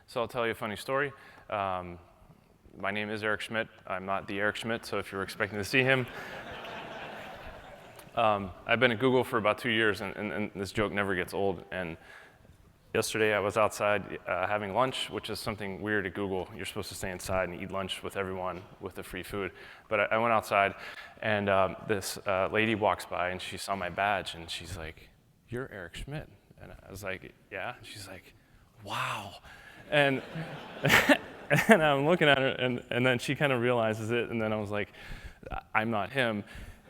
So I'll tell you a funny story. My name is Eric Schmidt. I'm not the Eric Schmidt, so if you're expecting to see him. I've been at Google for about 2 years, and this joke never gets old. And yesterday I was outside having lunch, which is something weird at Google. You're supposed to stay inside and eat lunch with everyone with the free food. But I went outside, and this lady walks by, and she saw my badge, and she's like, "You're Eric Schmidt." And I was like, "Yeah." She's like, "Wow." And and I'm looking at her, and then she kind of realizes it, and then I was like, "I'm not him."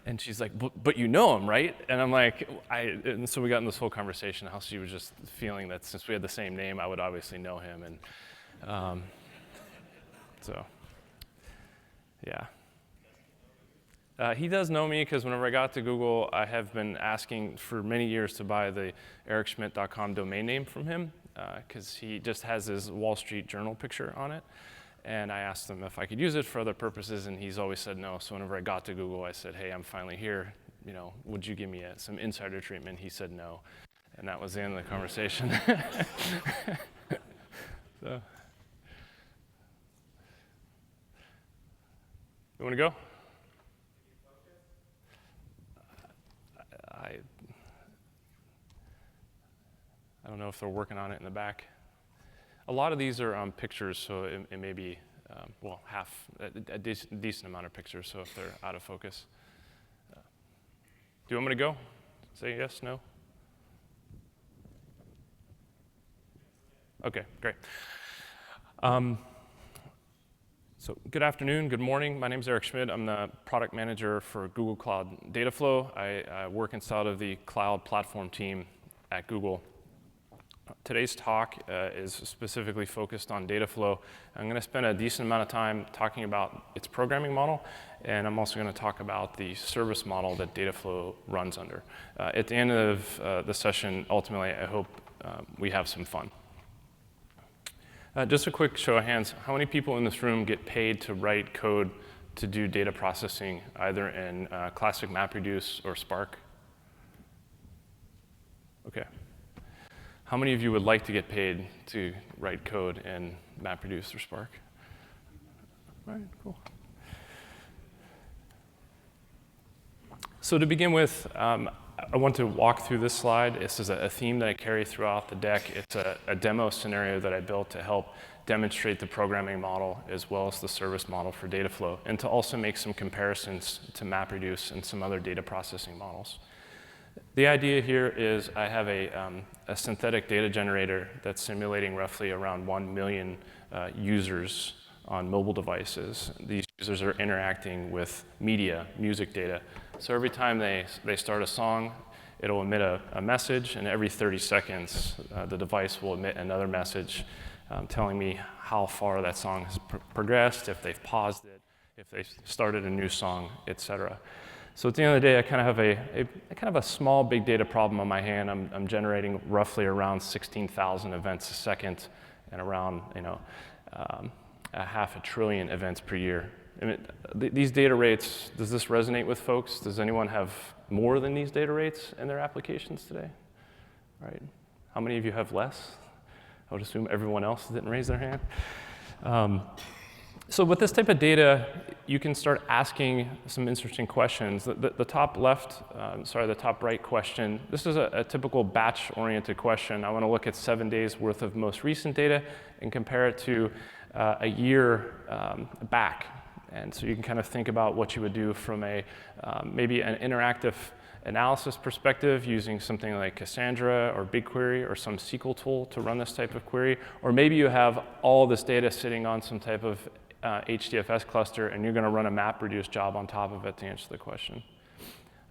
And she's like, but you know him, right? And I'm like, and so we got in this whole conversation, how she was just feeling that since we had the same name, I would obviously know him. And so, yeah. He does know me because whenever I got to Google, I have been asking for many years to buy the ericschmidt.com domain name from him because he just has his Wall Street Journal picture on it. And I asked him if I could use it for other purposes, and he's always said no. So whenever I got to Google, I said, "Hey, I'm finally here. You know, would you give me some insider treatment?" He said no, and that was the end of the conversation. So, you want to go? I don't know if they're working on it in the back. A lot of these are pictures, so it may be, well, a decent amount of pictures, so if they're out of focus. Do you want me to go? Say yes, no? Okay, great. So good afternoon, good morning. My name is Eric Schmidt. I'm the product manager for Google Cloud Dataflow. I work inside of the cloud platform team at Google. Today's talk is specifically focused on Dataflow. I'm going to spend a decent amount of time talking about its programming model, and I'm also going to talk about the service model that Dataflow runs under. At the end of the session, ultimately, I hope we have some fun. Just a quick show of hands. How many people in this room get paid to write code to do data processing, either in classic MapReduce or Spark? Okay. How many of you would like to get paid to write code in MapReduce or Spark? All right, cool. So to begin with, I want to walk through this slide. This is a theme that I carry throughout the deck. It's a demo scenario that I built to help demonstrate the programming model as well as the service model for Dataflow, and to also make some comparisons to MapReduce and some other data processing models. The idea here is I have a synthetic data generator that's simulating roughly around 1 million users on mobile devices. These users are interacting with media, music data. So every time they start a song, it'll emit a message, and every 30 seconds, the device will emit another message telling me how far that song has progressed, if they've paused it, if they've started a new song, etc. So at the end of the day, I kind of have a small big data problem on my hand. I'm generating roughly around 16,000 events a second, and around a 500 billion events per year. These data rates, does this resonate with folks? Does anyone have more than these data rates in their applications today? All right. How many of you have less? I would assume everyone else didn't raise their hand. So with this type of data, you can start asking some interesting questions. The top the top right question, this is a typical batch-oriented question. I want to look at 7 days worth of most recent data and compare it to a year back. And so you can kind of think about what you would do from maybe an interactive analysis perspective using something like Cassandra or BigQuery or some SQL tool to run this type of query. Or maybe you have all this data sitting on some type of HDFS cluster, and you're going to run a MapReduce job on top of it to answer the question.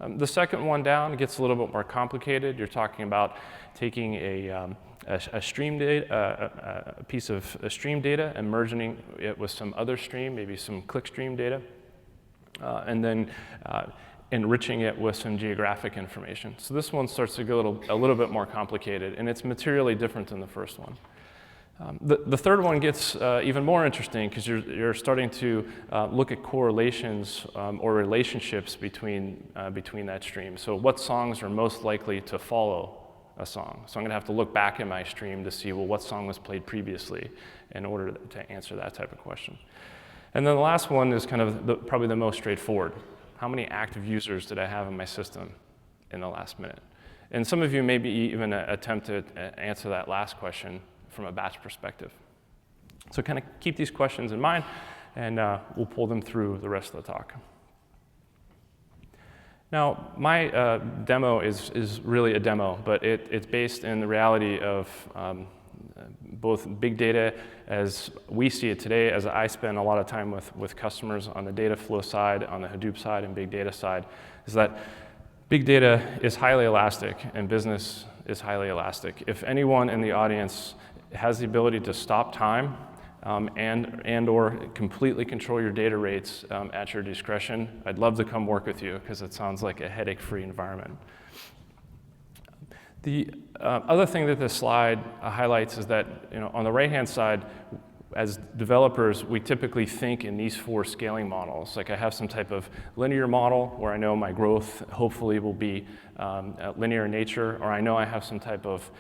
The second one down gets a little bit more complicated. You're talking about taking a stream data, a piece of stream data, and merging it with some other stream, maybe some clickstream data, and then enriching it with some geographic information. So this one starts to get a little bit more complicated, and it's materially different than the first one. The third one gets even more interesting because you're starting to look at correlations or relationships between that stream. So what songs are most likely to follow a song. So I'm going to have to look back in my stream to see, well, what song was played previously in order to answer that type of question. And then the last one is kind of probably the most straightforward. How many active users did I have in my system in the last minute? And some of you maybe even attempt to answer that last question from a batch perspective. So kind of keep these questions in mind, and we'll pull them through the rest of the talk. Now, my demo is really a demo, but it's based in the reality of both big data as we see it today, as I spend a lot of time with customers on the Dataflow side, on the Hadoop side, and big data side, is that big data is highly elastic and business is highly elastic. If anyone in the audience has the ability to stop time and or completely control your data rates at your discretion, I'd love to come work with you because it sounds like a headache-free environment. The other thing that this slide highlights is that, on the right-hand side, as developers, we typically think in these 4 scaling models. Like I have some type of linear model where I know my growth hopefully will be linear in nature, or I know I have some type of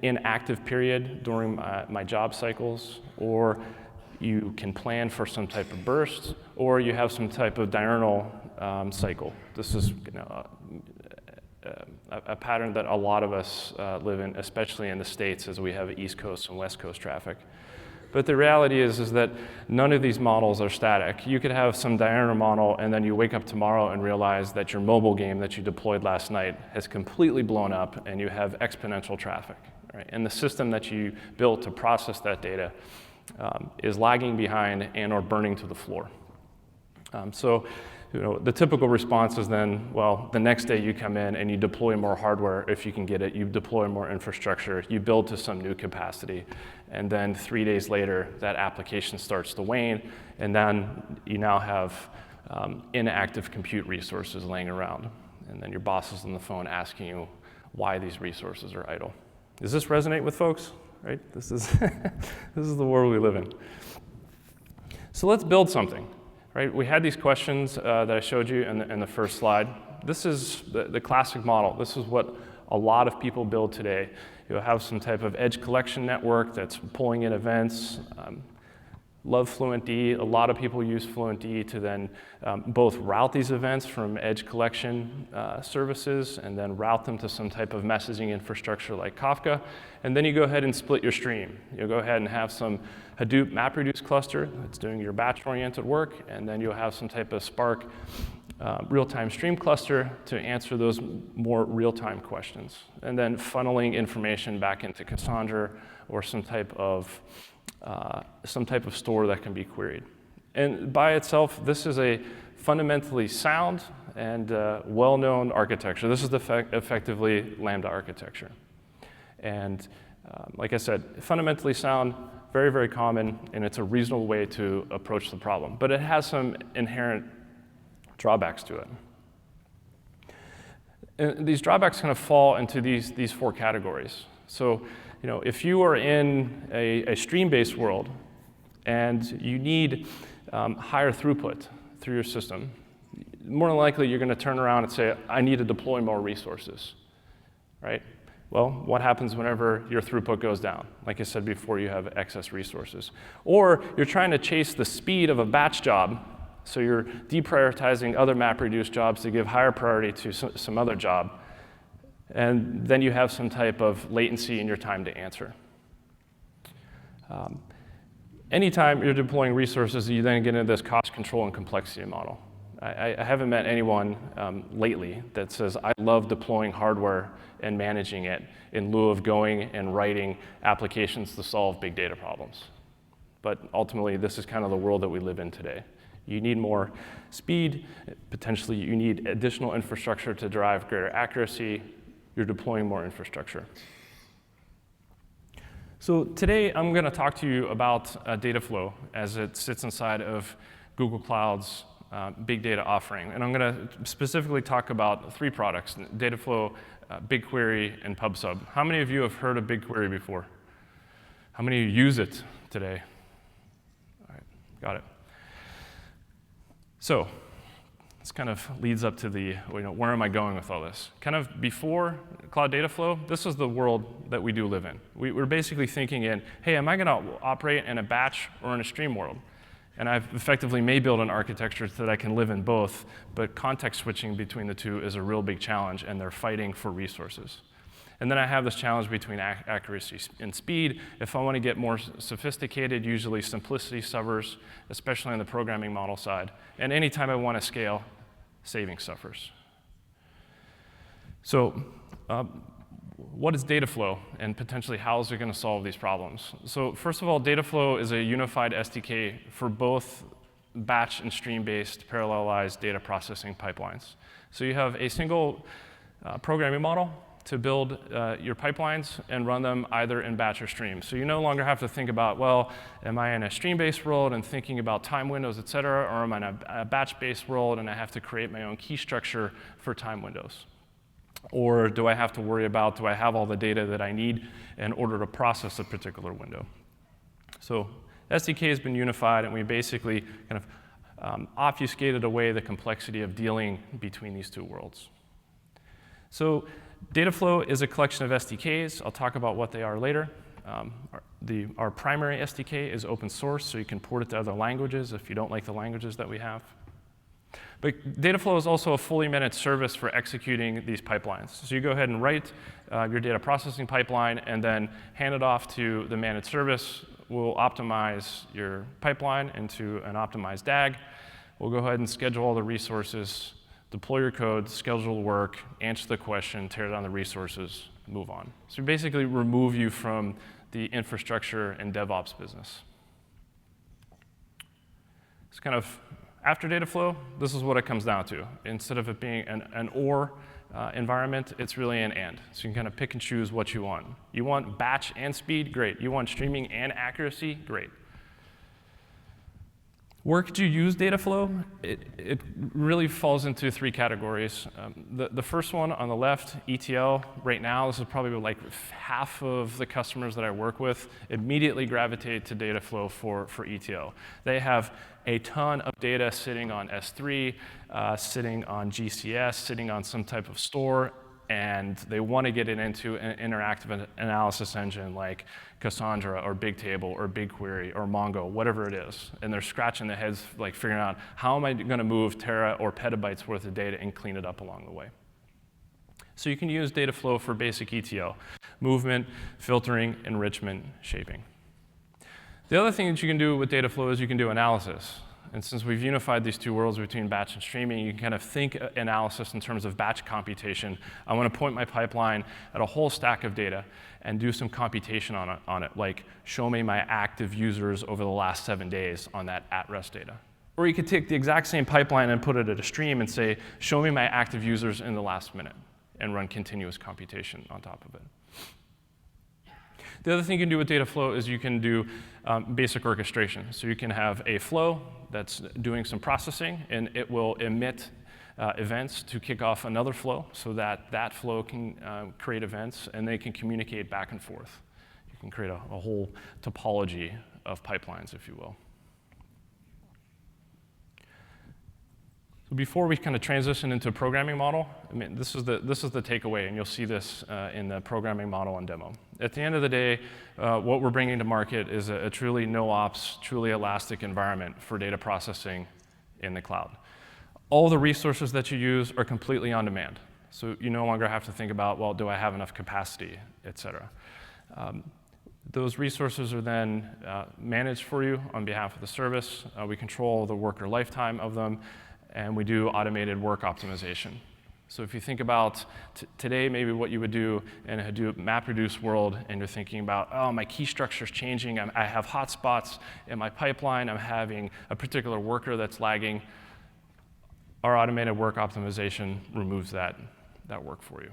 inactive period during my job cycles, or you can plan for some type of burst, or you have some type of diurnal cycle. This is a pattern that a lot of us live in, especially in the States, as we have East Coast and West Coast traffic. But the reality is that none of these models are static. You could have some diurnal model, and then you wake up tomorrow and realize that your mobile game that you deployed last night has completely blown up, and you have exponential traffic. Right? And the system that you built to process that data is lagging behind and or burning to the floor. The typical response is then, well, the next day you come in and you deploy more hardware if you can get it, you deploy more infrastructure, you build to some new capacity, and then 3 days later, that application starts to wane, and then you now have inactive compute resources laying around, and then your boss is on the phone asking you why these resources are idle. Does this resonate with folks? Right? This is the world we live in. So let's build something. Right? We had these questions that I showed you in the first slide. This is the classic model. This is what a lot of people build today. You'll have some type of edge collection network that's pulling in events. Love FluentD. A lot of people use FluentD to then both route these events from edge collection services and then route them to some type of messaging infrastructure like Kafka. And then you go ahead and split your stream. You'll go ahead and have some Hadoop MapReduce cluster that's doing your batch-oriented work, and then you'll have some type of Spark real-time stream cluster to answer those more real-time questions. And then funneling information back into Cassandra or some type of store that can be queried. And by itself, this is a fundamentally sound and well-known architecture. This is effectively Lambda architecture. And like I said, fundamentally sound, very, very common, and it's a reasonable way to approach the problem. But it has some inherent drawbacks to it. And these drawbacks kind of fall into these 4 categories. So, if you are in a stream-based world and you need higher throughput through your system, more than likely you're going to turn around and say, I need to deploy more resources, right? Well, what happens whenever your throughput goes down? Like I said before, you have excess resources. Or you're trying to chase the speed of a batch job, so you're deprioritizing other MapReduce jobs to give higher priority to some other job. And then you have some type of latency in your time to answer. Anytime you're deploying resources, you then get into this cost control and complexity model. I haven't met anyone lately that says, I love deploying hardware and managing it in lieu of going and writing applications to solve big data problems. But ultimately, this is kind of the world that we live in today. You need more speed. Potentially, you need additional infrastructure to drive greater accuracy. You're deploying more infrastructure. So today, I'm going to talk to you about Dataflow as it sits inside of Google Cloud's big data offering. And I'm going to specifically talk about 3 products, Dataflow, BigQuery, and PubSub. How many of you have heard of BigQuery before? How many of you use it today? All right, got it. So this kind of leads up to the, where am I going with all this? Kind of before Cloud Dataflow, this is the world that we do live in. We're basically thinking in, hey, am I going to operate in a batch or in a stream world? And I've effectively may build an architecture so that I can live in both, but context switching between the two is a real big challenge, and they're fighting for resources. And then I have this challenge between accuracy and speed. If I want to get more sophisticated, usually simplicity suffers, especially on the programming model side. And anytime I want to scale, saving suffers. So what is Dataflow, and potentially how is it going to solve these problems? So first of all, Dataflow is a unified SDK for both batch and stream-based parallelized data processing pipelines. So you have a single programming model to build your pipelines and run them either in batch or stream. So you no longer have to think about, well, am I in a stream-based world and thinking about time windows, et cetera, or am I in a batch-based world and I have to create my own key structure for time windows? Or do I have to worry about, do I have all the data that I need in order to process a particular window? So SDK has been unified, and we basically kind of obfuscated away the complexity of dealing between these two worlds. So Dataflow is a collection of SDKs. I'll talk about what they are later. Our primary SDK is open source, so you can port it to other languages if you don't like the languages that we have. But Dataflow is also a fully managed service for executing these pipelines. So you go ahead and write your data processing pipeline and then hand it off to the managed service. We'll optimize your pipeline into an optimized DAG. We'll go ahead and schedule all the resources, deploy your code, schedule work, answer the question, tear down the resources, move on. So we basically remove you from the infrastructure and DevOps business. It's kind of after Dataflow, this is what it comes down to. Instead of it being an or environment, it's really an and. So you can kind of pick and choose what you want. You want batch and speed? Great. You want streaming and accuracy? Great. Where could you use Dataflow? It really falls into three categories. The first one on the left, ETL, right now, this is probably like half of the customers that I work with immediately gravitate to Dataflow for ETL. They have a ton of data sitting on S3, sitting on GCS, sitting on some type of store, and they want to get it into an interactive analysis engine like Cassandra or Bigtable or BigQuery or Mongo, whatever it is. And they're scratching their heads like figuring out, how am I going to move tera or petabytes worth of data and clean it up along the way? So you can use Dataflow for basic ETL, movement, filtering, enrichment, shaping. The other thing that you can do with Dataflow is you can do analysis. And since we've unified these two worlds between batch and streaming, you can kind of think analysis in terms of batch computation. I want to point my pipeline at a whole stack of data and do some computation on it, like show me my active users over the last 7 days on that at-rest data. Or you could take the exact same pipeline and put it at a stream and say, show me my active users in the last minute, and run continuous computation on top of it. The other thing you can do with Dataflow is you can do basic orchestration. So you can have a flow that's doing some processing, and it will emit events to kick off another flow so that that flow can create events, and they can communicate back and forth. You can create a whole topology of pipelines, if you will. Before we kind of transition into a programming model, I mean, this is the takeaway, and you'll see this in the programming model and demo. At the end of the day, what we're bringing to market is a truly no-ops, truly elastic environment for data processing in the cloud. All the resources that you use are completely on demand. So you no longer have to think about, well, do I have enough capacity, et cetera. Those resources are then managed for you on behalf of the service. We control the worker lifetime of them, and we do automated work optimization. So if you think about today, maybe what you would do in a Hadoop MapReduce world, and you're thinking about, oh, my key structure is changing, I have hotspots in my pipeline, I'm having a particular worker that's lagging, our automated work optimization removes that work for you.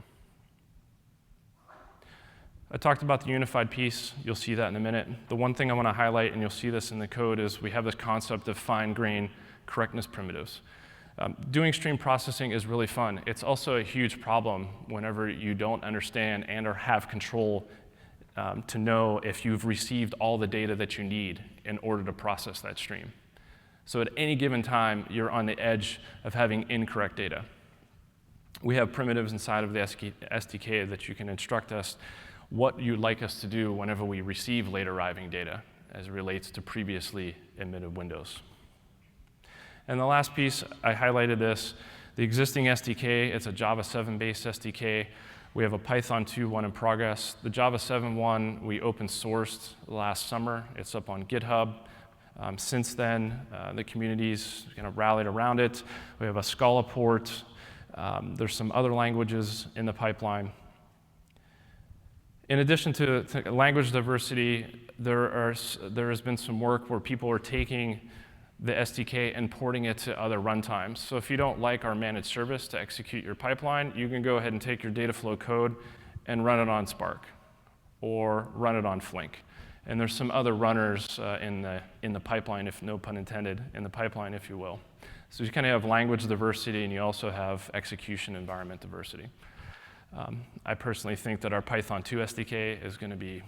I talked about the unified piece. You'll see that in a minute. The one thing I want to highlight, and you'll see this in the code, is we have this concept of fine-grained correctness primitives. Doing stream processing is really fun. It's also a huge problem whenever you don't understand and or have control to know if you've received all the data that you need in order to process that stream. So at any given time, you're on the edge of having incorrect data. We have primitives inside of the SDK that you can instruct us what you'd like us to do whenever we receive late arriving data as it relates to previously emitted windows. And the last piece, I highlighted this, the existing SDK, it's a Java 7-based SDK. We have a Python 2 one in progress. The Java 7 one we open sourced last summer. It's up on GitHub. Since then, the community's kind of rallied around it. We have a Scala port. There's some other languages in the pipeline. In addition to language diversity, there has been some work where people are taking the SDK and porting it to other runtimes. So if you don't like our managed service to execute your pipeline, you can go ahead and take your Dataflow code and run it on Spark or run it on Flink. And there's some other runners in the pipeline, if no pun intended, in the pipeline, if you will. So you kind of have language diversity, and you also have execution environment diversity. I personally think that our Python 2 SDK is going to be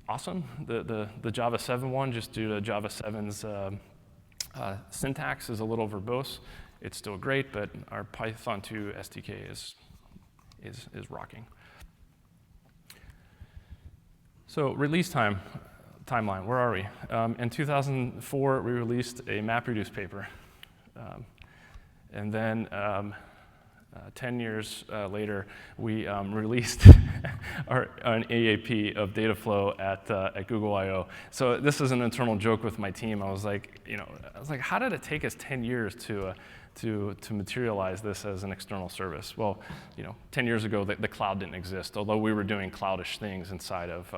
awesome. The Java 7 one, just due to Java 7's syntax, is a little verbose. It's still great, but our Python 2 SDK is rocking. So release timeline, where are we? In 2004, we released a MapReduce paper. And then 10 years later, we released an AAP of Dataflow at Google I/O. So this is an internal joke with my team. I was like, how did it take us 10 years to materialize this as an external service? Well, 10 years ago, the cloud didn't exist, although we were doing cloudish things inside of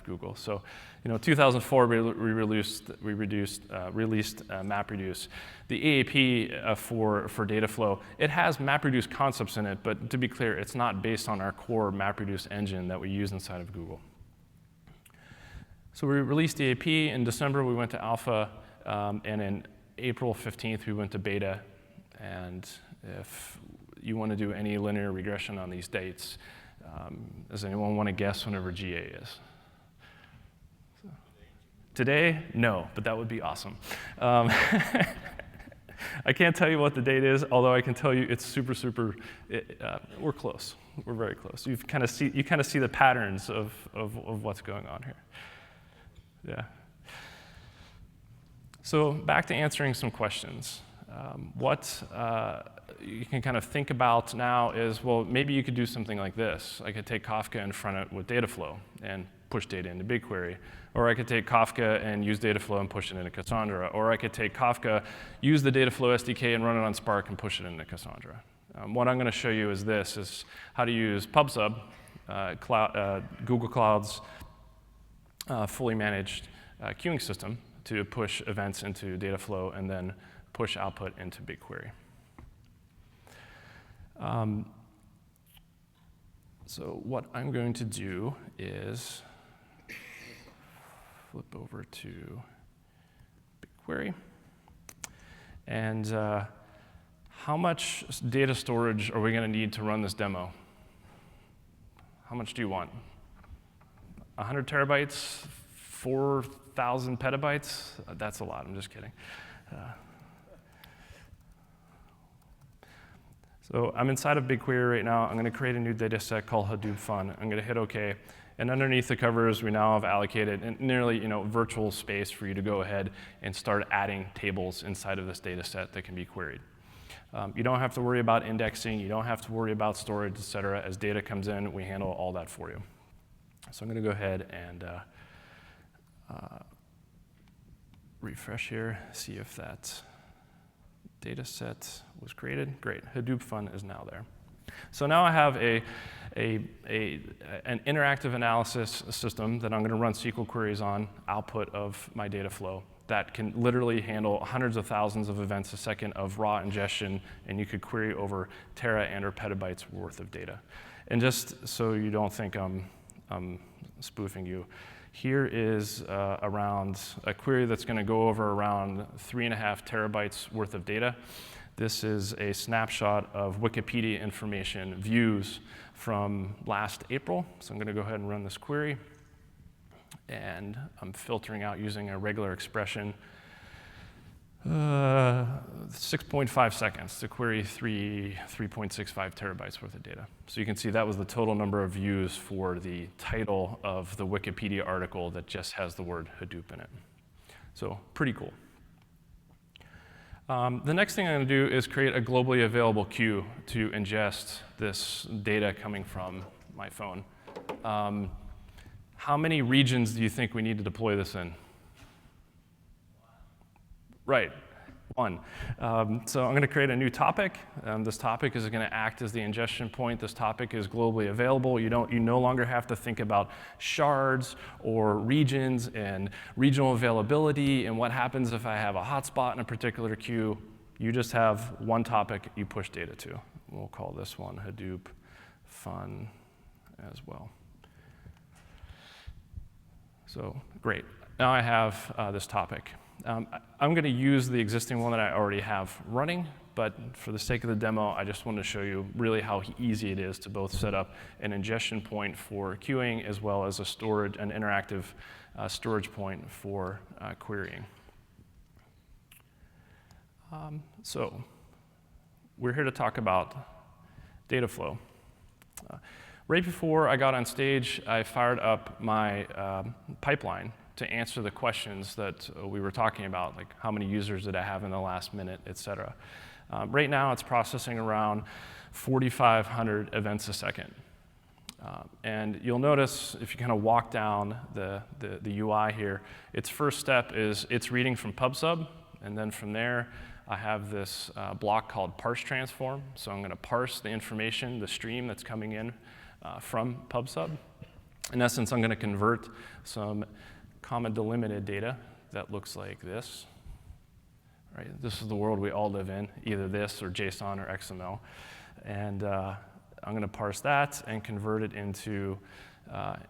Google. So, 2004, we released MapReduce. The AAP for Dataflow, it has MapReduce concepts in it, but to be clear, it's not based on our core MapReduce engine that we use inside of Google. So we released the AAP. In December, we went to alpha, and in April 15th, we went to beta. And if you want to do any linear regression on these dates, does anyone want to guess whenever GA is? Today? No, but that would be awesome. I can't tell you what the date is, although I can tell you it's super, we're close. We're very close. You kind of see the patterns of what's going on here. Yeah. So back to answering some questions. What you can kind of think about now is, well, maybe you could do something like this. I could take Kafka and front it with Dataflow and push data into BigQuery. Or I could take Kafka and use Dataflow and push it into Cassandra. Or I could take Kafka, use the Dataflow SDK and run it on Spark and push it into Cassandra. What I'm going to show you is how to use PubSub, Google Cloud's fully managed queuing system, to push events into Dataflow and then push output into BigQuery. So what I'm going to do is flip over to BigQuery. And how much data storage are we going to need to run this demo? How much do you want? 100 terabytes? 4,000 petabytes? That's a lot, I'm just kidding. So I'm inside of BigQuery right now. I'm going to create a new data set called Hadoop Fun. I'm going to hit OK. And underneath the covers, we now have allocated nearly virtual space for you to go ahead and start adding tables inside of this data set that can be queried. You don't have to worry about indexing. You don't have to worry about storage, et cetera. As data comes in, we handle all that for you. So I'm going to go ahead and refresh here, see if that data set was created. Great, Hadoop Fun is now there. So now I have an interactive analysis system that I'm going to run SQL queries on, output of my data flow, that can literally handle hundreds of thousands of events a second of raw ingestion, and you could query over tera and or petabytes worth of data. And just so you don't think I'm spoofing you, here is around a query that's going to go over around 3.5 terabytes worth of data. This is a snapshot of Wikipedia information views from last April. So I'm going to go ahead and run this query. And I'm filtering out using a regular expression. 6.5 seconds to query 3.65 terabytes worth of data. So you can see that was the total number of views for the title of the Wikipedia article that just has the word Hadoop in it. So pretty cool. The next thing I'm going to do is create a globally available queue to ingest this data coming from my phone. How many regions do you think we need to deploy this in? Right, 1. So I'm going to create a new topic. This topic is going to act as the ingestion point. This topic is globally available. You no longer have to think about shards or regions and regional availability and what happens if I have a hotspot in a particular queue. You just have one topic you push data to. We'll call this one Hadoop Fun as well. So great. Now I have this topic. I'm going to use the existing one that I already have running, but for the sake of the demo, I just wanted to show you really how easy it is to both set up an ingestion point for queuing as well as an interactive storage point for querying. So we're here to talk about Dataflow. Right before I got on stage, I fired up my pipeline to answer the questions that we were talking about, like how many users did I have in the last minute, et cetera. Right now, it's processing around 4,500 events a second. And you'll notice if you kind of walk down the UI here, its first step is it's reading from PubSub, and then from there, I have this block called Parse Transform. So I'm going to parse the information, the stream that's coming in from PubSub. In essence, I'm going to convert some comma delimited data that looks like this. Right? This is the world we all live in, either this or JSON or XML. And I'm going to parse that and convert it into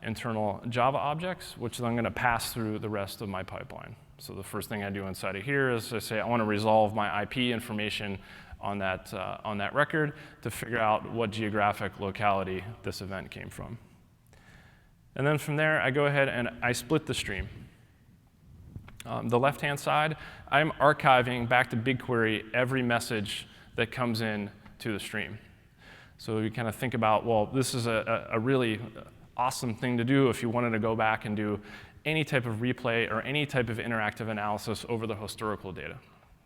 internal Java objects, which then I'm going to pass through the rest of my pipeline. So the first thing I do inside of here is I say I want to resolve my IP information on that record to figure out what geographic locality this event came from. And then from there, I go ahead and I split the stream. The left-hand side, I'm archiving back to BigQuery every message that comes in to the stream. So you kind of think about, well, this is a really awesome thing to do if you wanted to go back and do any type of replay or any type of interactive analysis over the historical data.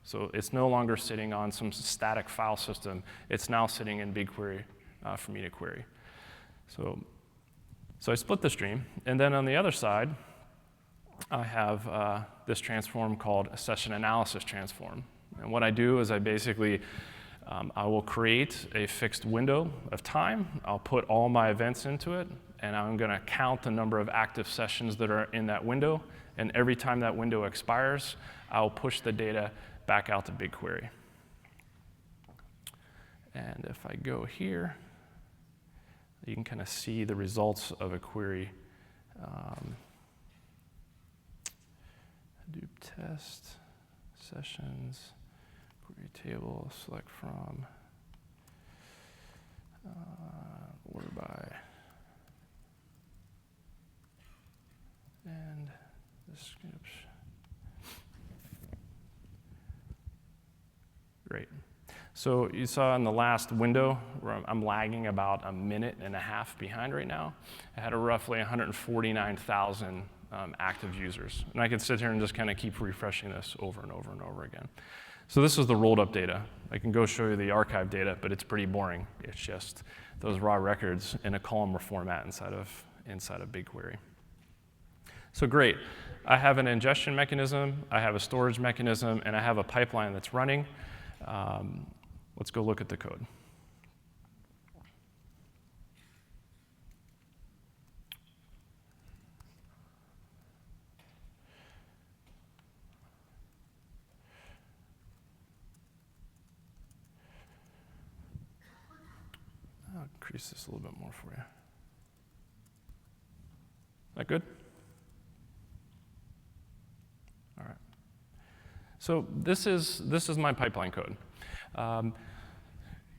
So it's no longer sitting on some static file system. It's now sitting in BigQuery for me to query. So I split the stream, and then on the other side, I have this transform called a session analysis transform. And what I do is I basically, I will create a fixed window of time. I'll put all my events into it, and I'm going to count the number of active sessions that are in that window. And every time that window expires, I'll push the data back out to BigQuery. And if I go here, you can kind of see the results of a query. Hadoop test, sessions, query table, select from, order by, and description. Great. So you saw in the last window where I'm lagging about a minute and a half behind right now. I had roughly 149,000 active users. And I could sit here and just kind of keep refreshing this over and over and over again. So this is the rolled up data. I can go show you the archive data, but it's pretty boring. It's just those raw records in a columnar format inside of BigQuery. So great. I have an ingestion mechanism, I have a storage mechanism, and I have a pipeline that's running. Let's go look at the code. I'll increase this a little bit more for you. Is that good? All right. So this is my pipeline code.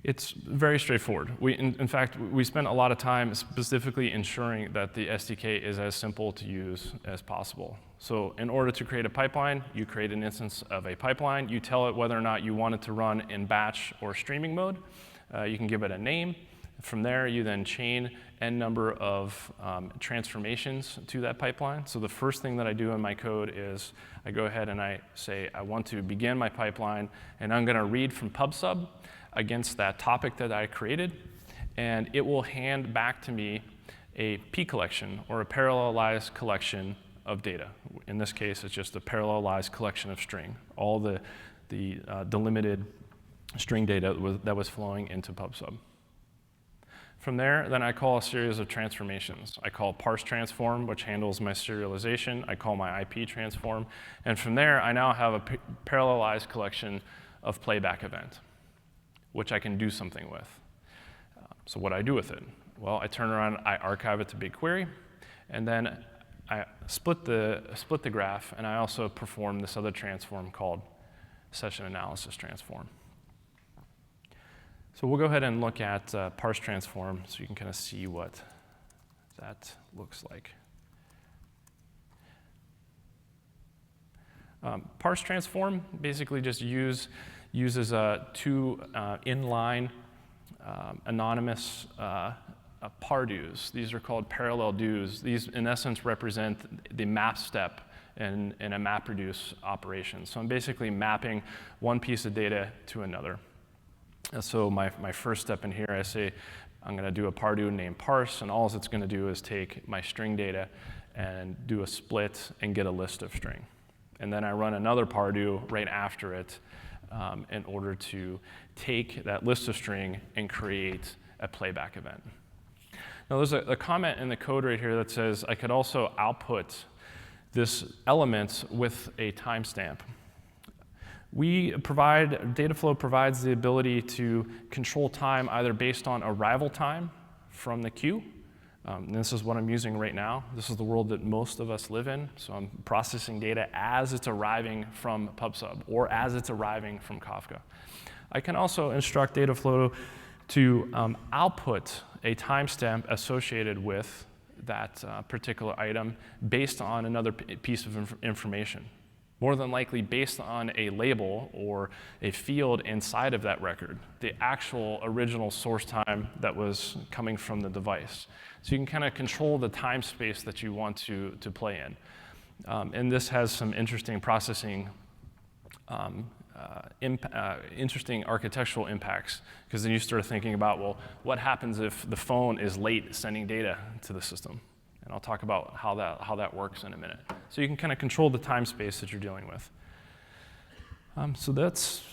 It's very straightforward. In fact, we spent a lot of time specifically ensuring that the SDK is as simple to use as possible. So in order to create a pipeline, you create an instance of a pipeline. You tell it whether or not you want it to run in batch or streaming mode. You can give it a name. From there, you then chain n number of transformations to that pipeline. So the first thing that I do in my code is I go ahead and I say I want to begin my pipeline, and I'm going to read from PubSub against that topic that I created, and it will hand back to me a P collection, or a parallelized collection of data. In this case, it's just a parallelized collection of string, all the delimited string data that was flowing into PubSub. From there, then I call a series of transformations. I call Parse Transform, which handles my serialization. I call my IP transform. And from there, I now have a parallelized collection of playback event, which I can do something with. So what do I do with it? Well, I turn around, I archive it to BigQuery, and then I split the graph, and I also perform this other transform called session analysis transform. So we'll go ahead and look at Parse Transform so you can kind of see what that looks like. Parse Transform basically just uses two inline anonymous pardos. These are called parallel dos. These, in essence, represent the map step in a MapReduce operation. So I'm basically mapping one piece of data to another. So my first step in here, I say I'm going to do a pardo named parse, and all it's going to do is take my string data and do a split and get a list of string. And then I run another pardo right after it in order to take that list of string and create a playback event. Now there's a comment in the code right here that says I could also output this element with a timestamp. Dataflow provides the ability to control time either based on arrival time from the queue. And this is what I'm using right now. This is the world that most of us live in. So I'm processing data as it's arriving from PubSub or as it's arriving from Kafka. I can also instruct Dataflow to output a timestamp associated with that particular item based on another piece of information. More than likely based on a label or a field inside of that record, the actual original source time that was coming from the device. So you can kind of control the time space that you want to play in. And this has some interesting processing, interesting architectural impacts, because then you start thinking about, well, what happens if the phone is late sending data to the system? And I'll talk about how that works in a minute. So you can kind of control the time space that you're dealing with. So this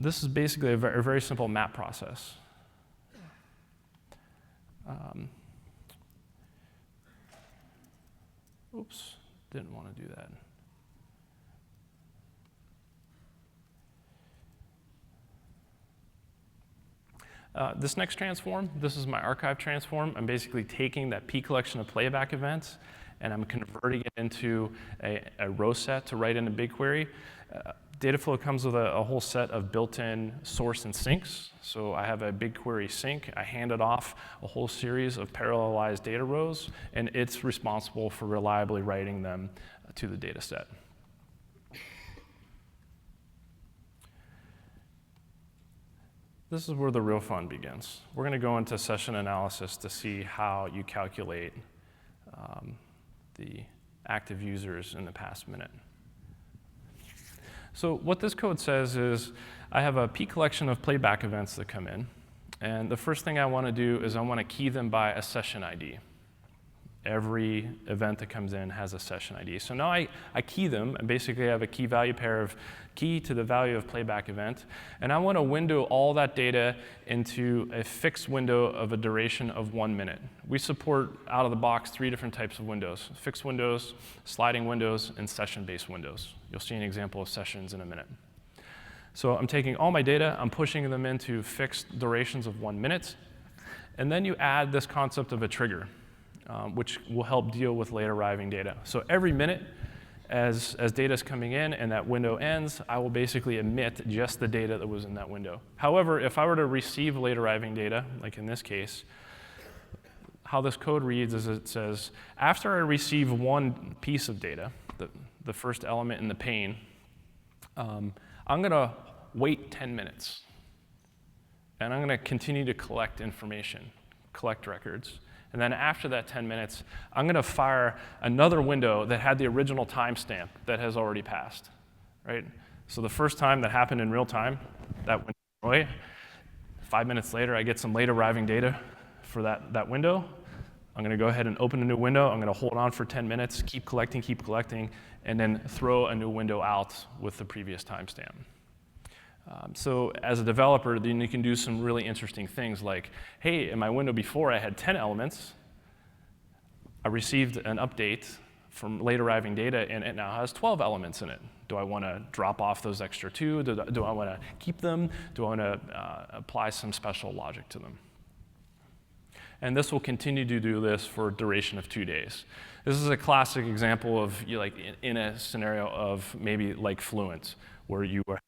is basically a very simple map process. Oops, didn't want to do that. This next transform, this is my archive transform. I'm basically taking that P collection of playback events and I'm converting it into a row set to write into BigQuery. Dataflow comes with a whole set of built-in source and sinks. So I have a BigQuery sink. I hand it off a whole series of parallelized data rows, and it's responsible for reliably writing them to the data set. This is where the real fun begins. We're going to go into session analysis to see how you calculate the active users in the past minute. So what this code says is I have a P collection of playback events that come in. And the first thing I want to do is I want to key them by a session ID. Every event that comes in has a session ID. So now I key them, and basically I have a key value pair of key to the value of playback event, and I want to window all that data into a fixed window of a duration of 1 minute. We support, out of the box, 3 different types of windows: fixed windows, sliding windows, and session-based windows. You'll see an example of sessions in a minute. So I'm taking all my data, I'm pushing them into fixed durations of 1 minute, and then you add this concept of a trigger. Which will help deal with late arriving data. So every minute, as data is coming in and that window ends, I will basically emit just the data that was in that window. However, if I were to receive late arriving data, like in this case, how this code reads is it says, after I receive one piece of data, the first element in the pane, I'm going to wait 10 minutes. And I'm going to continue to collect information, collect records. And then after that 10 minutes, I'm going to fire another window that had the original timestamp that has already passed, right? So the first time that happened in real time, that window away. 5 minutes later, I get some late arriving data for that window. I'm going to go ahead and open a new window. I'm going to hold on for 10 minutes, keep collecting, and then throw a new window out with the previous timestamp. So as a developer, then you can do some really interesting things like, hey, in my window before I had 10 elements. I received an update from late arriving data, and it now has 12 elements in it. Do I want to drop off those extra 2? Do I want to keep them? Do I want to apply some special logic to them? And this will continue to do this for a duration of 2 days. This is a classic example of in a scenario of maybe like Fluent, where you are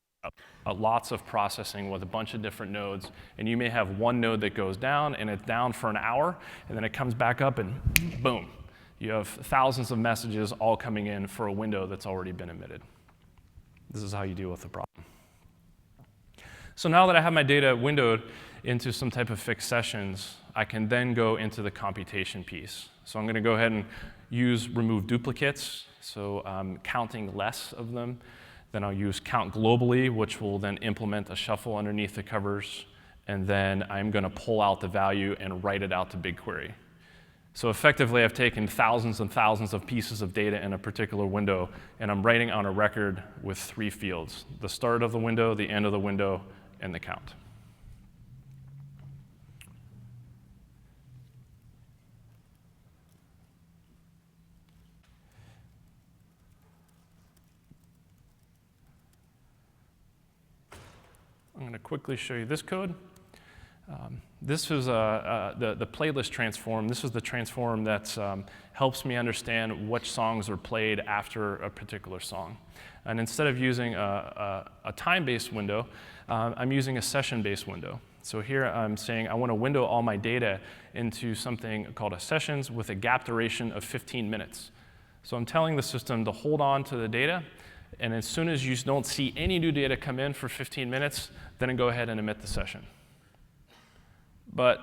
lots of processing with a bunch of different nodes, and you may have one node that goes down, and it's down for an hour, and then it comes back up, and boom. You have thousands of messages all coming in for a window that's already been emitted. This is how you deal with the problem. So now that I have my data windowed into some type of fixed sessions, I can then go into the computation piece. So I'm going to go ahead and use remove duplicates, so counting less of them. Then I'll use count globally, which will then implement a shuffle underneath the covers. And then I'm going to pull out the value and write it out to BigQuery. So effectively, I've taken thousands and thousands of pieces of data in a particular window, and I'm writing on a record with 3 fields: the start of the window, the end of the window, and the count. I'm going to quickly show you this code. This is the playlist transform. This is the transform that helps me understand which songs are played after a particular song. And instead of using a time-based window, I'm using a session-based window. So here I'm saying I want to window all my data into something called a sessions with a gap duration of 15 minutes. So I'm telling the system to hold on to the data, and as soon as you don't see any new data come in for 15 minutes, then go ahead and emit the session. But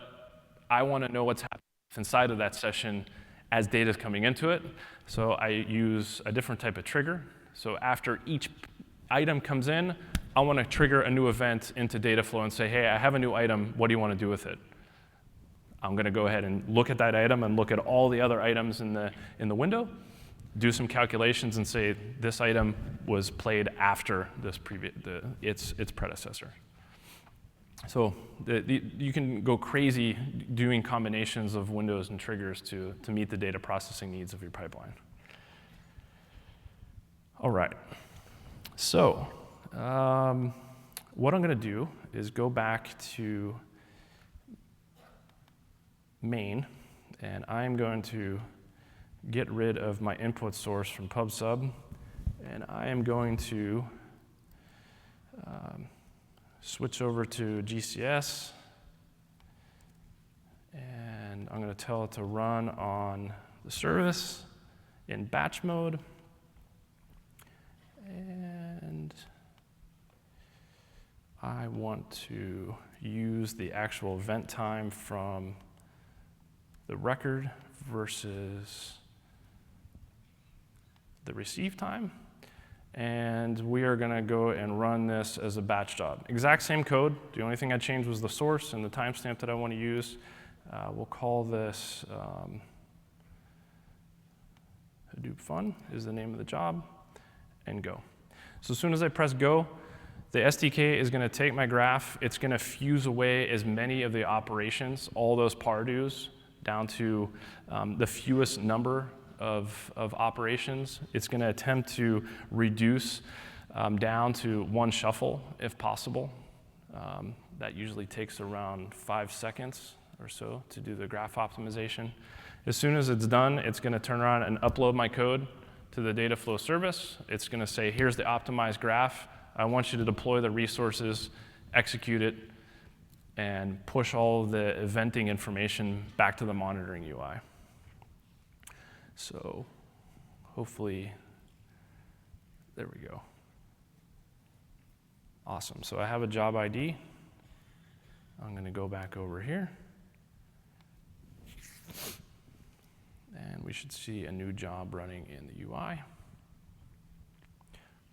I want to know what's happening inside of that session as data is coming into it. So I use a different type of trigger. So after each item comes in, I want to trigger a new event into Dataflow and say, hey, I have a new item. What do you want to do with it? I'm going to go ahead and look at that item and look at all the other items in the window, do some calculations and say this item was played after this its predecessor. So you can go crazy doing combinations of windows and triggers to meet the data processing needs of your pipeline. All right. So what I'm going to do is go back to main, and I'm going to get rid of my input source from PubSub, and I am going to switch over to GCS, and I'm going to tell it to run on the service in batch mode, and I want to use the actual event time from the record versus the receive time. And we are going to go and run this as a batch job. Exact same code. The only thing I changed was the source and the timestamp that I want to use. We'll call this Hadoop Fun is the name of the job, and go. So as soon as I press go, the SDK is going to take my graph. It's going to fuse away as many of the operations, all those pardos, down to the fewest number of operations. It's going to attempt to reduce down to 1 shuffle if possible. That usually takes around 5 seconds or so to do the graph optimization. As soon as it's done, it's going to turn around and upload my code to the Dataflow service. It's going to say, here's the optimized graph. I want you to deploy the resources, execute it, and push all of the eventing information back to the monitoring UI. So hopefully, there we go. Awesome. So I have a job ID. I'm going to go back over here. And we should see a new job running in the UI.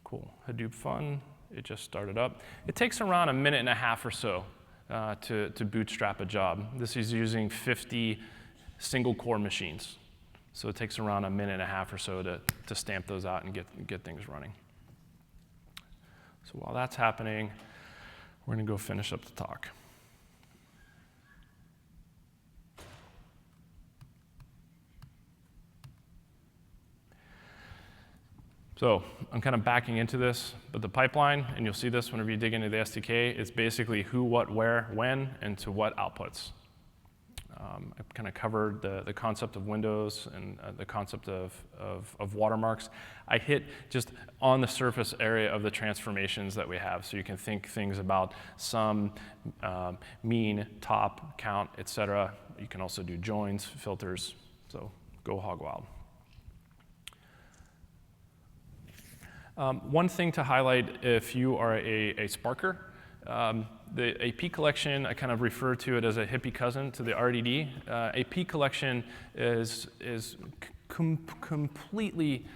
Cool. Hadoop Fun. It just started up. It takes around a minute and a half or so to bootstrap a job. This is using 50 single core machines. So it takes around a minute and a half or so to stamp those out and get things running. So while that's happening, we're going to go finish up the talk. So I'm kind of backing into this, but the pipeline, and you'll see this whenever you dig into the SDK, is basically who, what, where, when, and to what outputs. I've kind of covered the concept of windows and the concept of watermarks. I hit just on the surface area of the transformations that we have, so you can think things about sum, mean, top, count, etc. You can also do joins, filters, so go hog wild. One thing to highlight if you are a Sparker, the AP collection, I kind of refer to it as a hippie cousin to the RDD. AP collection is completely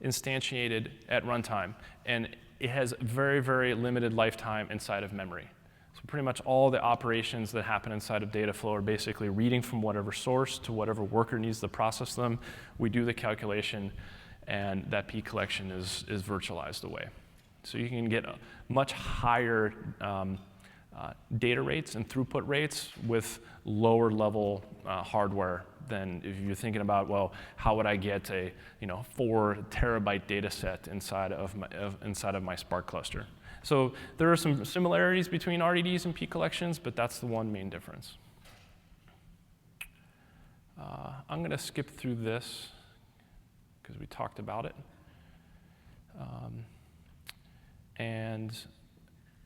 instantiated at runtime, and it has very, very limited lifetime inside of memory. So pretty much all the operations that happen inside of Dataflow are basically reading from whatever source to whatever worker needs to process them. We do the calculation, and that P collection is virtualized away. So you can get much higher data rates and throughput rates with lower level hardware than if you're thinking about, well, how would I get a 4 terabyte data set inside of my Spark cluster? So there are some similarities between RDDs and P collections, but that's the one main difference. I'm going to skip through this because we talked about it. And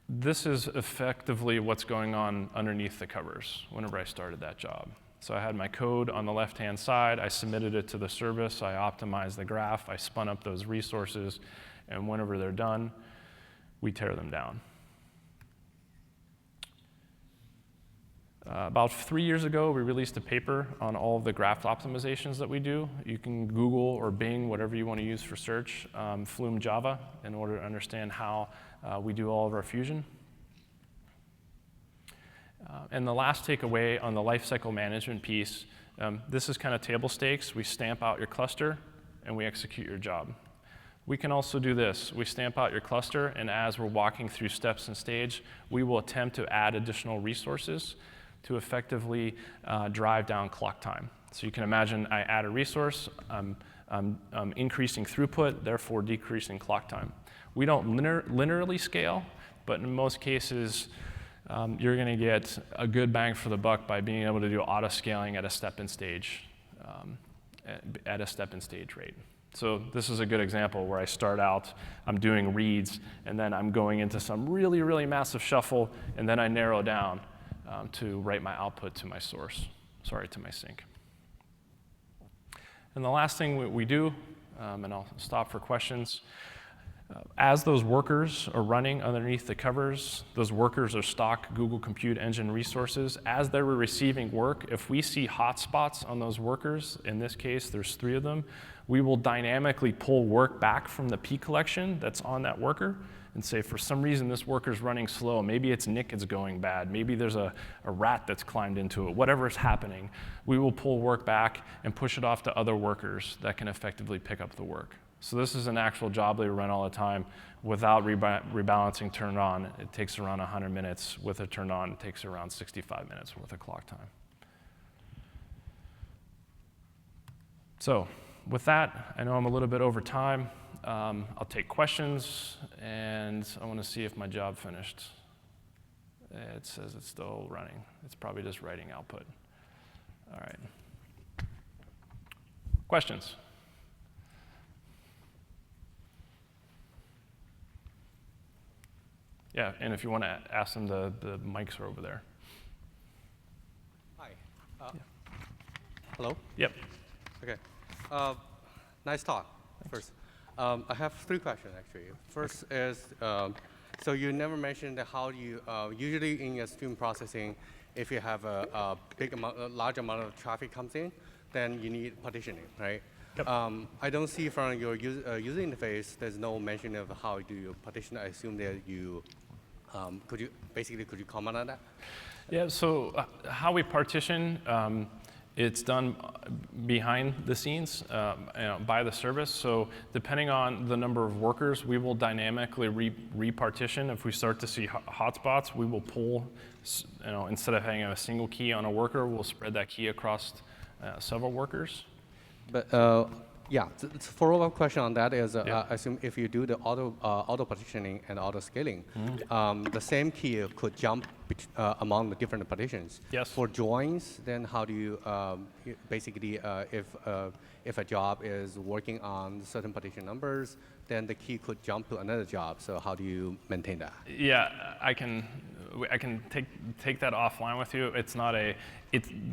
this is effectively what's going on underneath the covers whenever I started that job. So I had my code on the left-hand side. I submitted it to the service. I optimized the graph. I spun up those resources. And whenever they're done, we tear them down. About 3 years ago, we released a paper on all of the graph optimizations that we do. You can Google or Bing, whatever you want to use for search, Flume Java, in order to understand how we do all of our fusion. And the last takeaway on the lifecycle management piece, this is kind of table stakes. We stamp out your cluster, and we execute your job. We can also do this. We stamp out your cluster, and as we're walking through steps and stage, we will attempt to add additional resources to effectively drive down clock time. So you can imagine I add a resource, I'm increasing throughput, therefore decreasing clock time. We don't linearly scale, but in most cases, you're going to get a good bang for the buck by being able to do auto scaling at a step and stage, rate. So this is a good example where I start out, I'm doing reads, and then I'm going into some really, really massive shuffle, and then I narrow down to write my output to my source, to my sink. And the last thing we do, and I'll stop for questions, as those workers are running underneath the covers, those workers are stock Google Compute Engine resources. As they're receiving work, if we see hotspots on those workers, in this case there's 3 of them, we will dynamically pull work back from the P collection that's on that worker and say, for some reason this worker's running slow. Maybe its NIC is going bad. Maybe there's a rat that's climbed into it. Whatever's happening, we will pull work back and push it off to other workers that can effectively pick up the work. So this is an actual job that we run all the time without rebalancing turned on. It takes around 100 minutes. With it turned on, it takes around 65 minutes worth of clock time. So with that, I know I'm a little bit over time. I'll take questions, and I want to see if my job finished. It says it's still running. It's probably just writing output. All right. Questions? Yeah, and if you want to ask them, the mics are over there. Hi. Hello? Yep. Okay. Nice talk. First, I have 3 questions actually. First is, so you never mentioned how you usually in your stream processing, if you have a large amount of traffic comes in, then you need partitioning, right? Yep. I don't see from your user interface, there's no mention of how do you partition. I assume that you, could you comment on that? Yeah, so how we partition, it's done behind the scenes by the service. So depending on the number of workers, we will dynamically repartition. If we start to see hotspots, we will pull, instead of having a single key on a worker, we'll spread that key across several workers. But yeah, the follow-up question on that is, I assume if you do the auto partitioning and auto scaling, the same key could jump among the different partitions. Yes. For joins, then how do you basically, if a job is working on certain partition numbers, then the key could jump to another job. So how do you maintain that? Yeah, I can take that offline with you.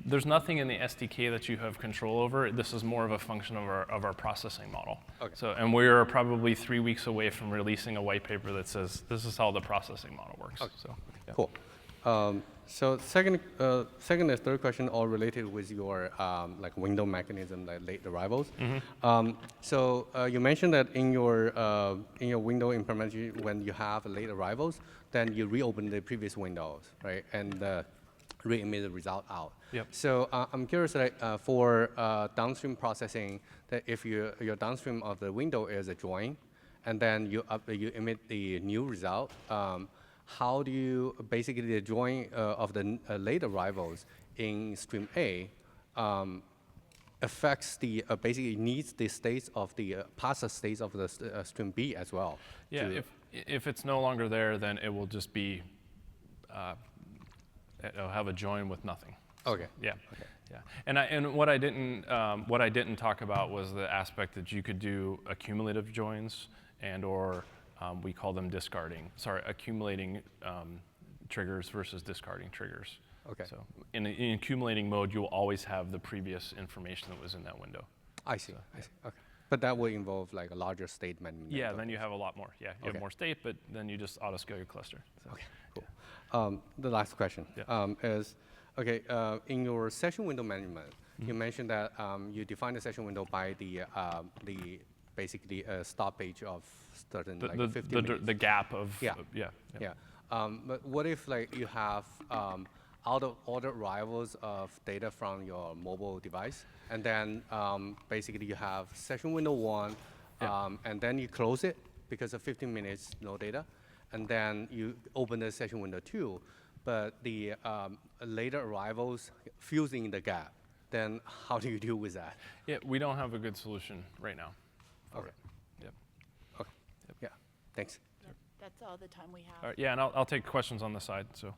There's nothing in the SDK that you have control over. This is more of a function of our processing model. Okay. So, and we're probably 3 weeks away from releasing a white paper that says this is how the processing model works. Okay. So, yeah. Cool. So second and third question all related with your like window mechanism, like late arrivals. So you mentioned that in your window implementation, when you have late arrivals, then you reopen the previous windows, right, and re-emit the result out. Yep. So I'm curious, like, for downstream processing, that if your downstream of the window is a join, and then you emit the new result. How do you basically the join of the late arrivals in stream A affects the basically needs the states of the parser states of the stream B as well? Yeah, if it's no longer there, then it will just be it'll have a join with nothing. Okay. Yeah. Okay. Yeah. And what I didn't talk about was the aspect that you could do accumulative joins and/or we call them accumulating triggers versus discarding triggers. Okay. So in accumulating mode, you'll always have the previous information that was in that window. I see. I see. Okay. But that will involve like a larger state management. Yeah, then you have a lot more. Yeah, you Okay. have more state, but then you just auto-scale your cluster. So, okay, cool. The last question is, okay, in your session window management, you mentioned that you define the session window by the basically a stoppage of certain like 50 minutes. The gap of But what if like you have out of order arrivals of data from your mobile device, and then basically you have session window 1, and then you close it because of 15 minutes no data, and then you open the session window 2, but the later arrivals fusing the gap. Then how do you deal with that? Yeah, we don't have a good solution right now. Okay. Yep. Okay. Yep. Yeah. Thanks. Yep, that's all the time we have. All right, yeah, and I'll take questions on the side. So.